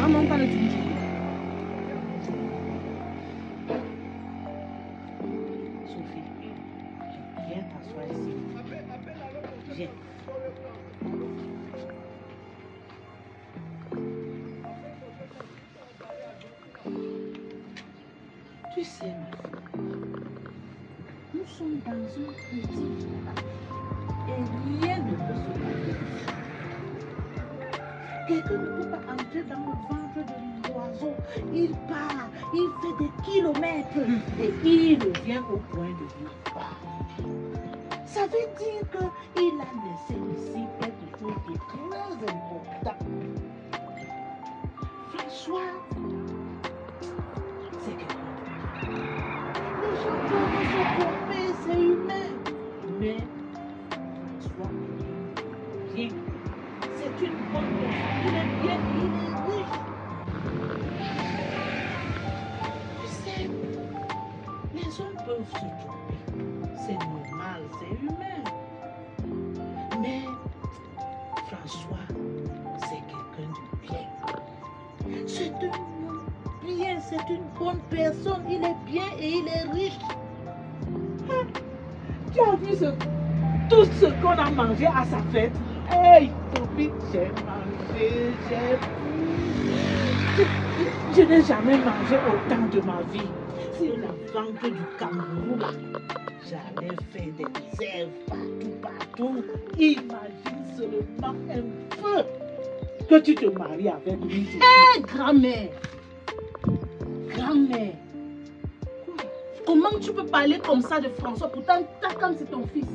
Maman parle du jour. Sophie, viens t'asseoir ici. Viens. Tu sais, ma fille, nous sommes dans un petit village et rien ne peut se passer. Quelqu'un ne peut pas entrer dans le ventre de l'oiseau. Il part, il fait des kilomètres et il revient au point de vue. Ça veut dire qu'il a laissé ici quelque chose de très important. François, c'est quelqu'un. Les gens peuvent se tromper, c'est humain. Mais François, bien. C'est une bonne personne. Il est bien, il est riche. Tu sais, les hommes peuvent se tromper. C'est normal, c'est humain. Mais François, c'est quelqu'un de bien. C'est un homme bien, c'est une bonne personne. Il est bien et il est riche. Ah, tu as vu tout ce qu'on a mangé à sa fête? Hey, Sophie, j'ai mangé, j'ai bu. Je n'ai jamais mangé autant de ma vie. Sur la banque du Cameroun, j'allais faire des rêves partout. Imagine seulement un peu que tu te maries avec lui. Hé, grand-mère! Grand-mère! Comment tu peux parler comme ça de François? Pourtant, Takam, c'est ton fils.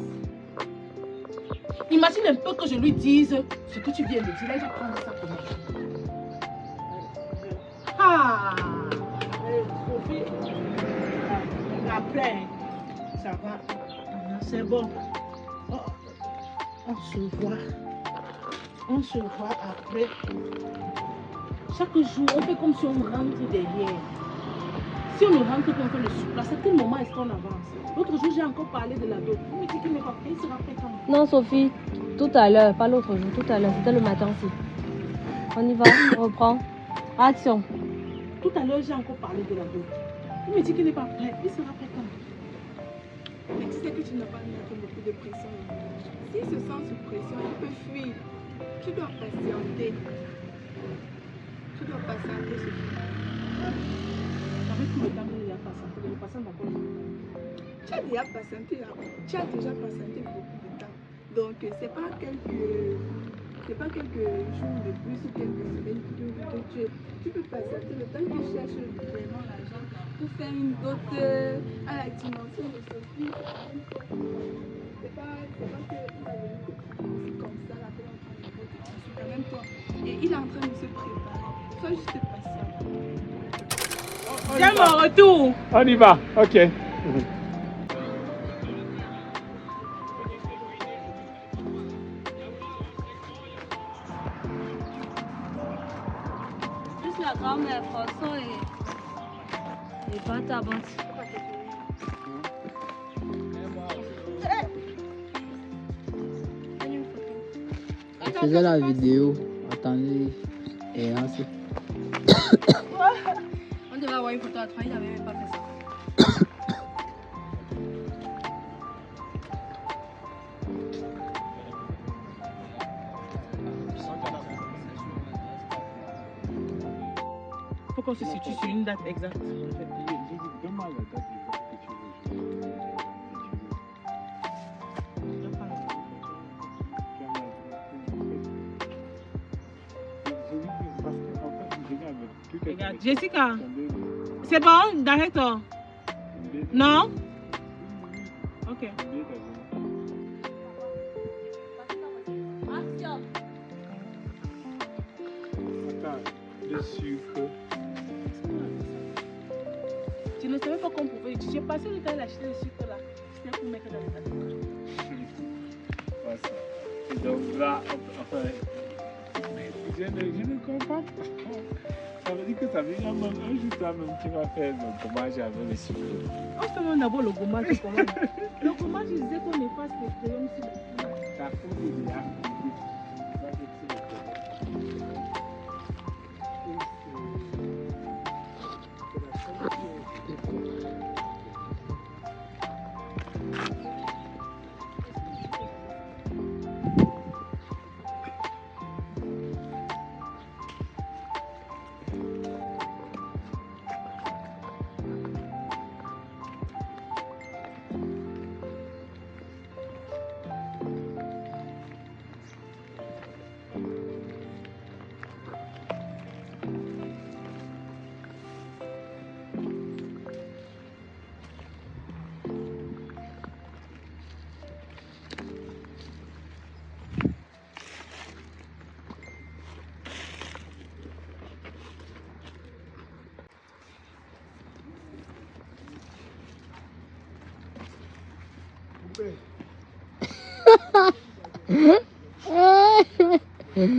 Imagine un peu que je lui dise ce que tu viens de dire. Là, il va prendre ça comme ça. Ah! Sophie, après, ça va. C'est bon. On se voit. On se voit après. Chaque jour, on fait comme si on rentre derrière. Si on ne rentre pas, on fait le souplage. À quel moment est-ce qu'on avance? L'autre jour, j'ai encore parlé de la dot. Il me dit qu'il n'est pas prêt. Il sera prêt quand? Non, Sophie, tout à l'heure, pas l'autre jour, tout à l'heure. C'était le matin aussi. On y va, on reprend. Action. Tout à l'heure, j'ai encore parlé de la dot. Il me dit qu'il n'est pas prêt. Il sera prêt quand? Mais tu sais que tu n'as pas mis beaucoup de pression. S'il se sent sous pression, il peut fuir. Tu dois patienter. Tu dois patienter, Sophie. Avec tout le temps qu'il y a patienté, le patient d'abord. Tu as déjà patienté, tu as déjà patienté beaucoup de temps. Donc, c'est pas quelques jours de plus ou quelques semaines que tu peux patienter le temps que tu cherches vraiment l'argent pour faire une dot à la dimension de Sophie. C'est pas qu'il va venir comme ça, là, pour entrer en dot. C'est quand même toi. Et il est en train de se préparer. Sois juste patient. Viens mon retour. On y va, ok. Juste la grand-mère, François et pas ta botte. Je faisais la vidéo. Attendez. Et ainsi. On devait avoir une photo à toi, il n'avait même pas fait ça. Il faut qu'on se situe sur une date exacte. Donne-moi la date exacte que tu veux. Regarde, Jessica, c'est bon, directeur? Non? Ok. Action. Attends, le sucre. Tu ne savais pas qu'on pouvait utiliser. J'ai passé le temps d'acheter le sucre là. C'était pour mettre dans les pâtes. Pas ça. Et donc là, enfin, mais je ne comprends pas. Ça veut dire que ça veut dire même un jour toi-même tu vas faire le gommage avec le sucre. On se demande d'abord le gommage. Le gommage, il disait qu'on efface les crayons sur le. Ta faute, il y a.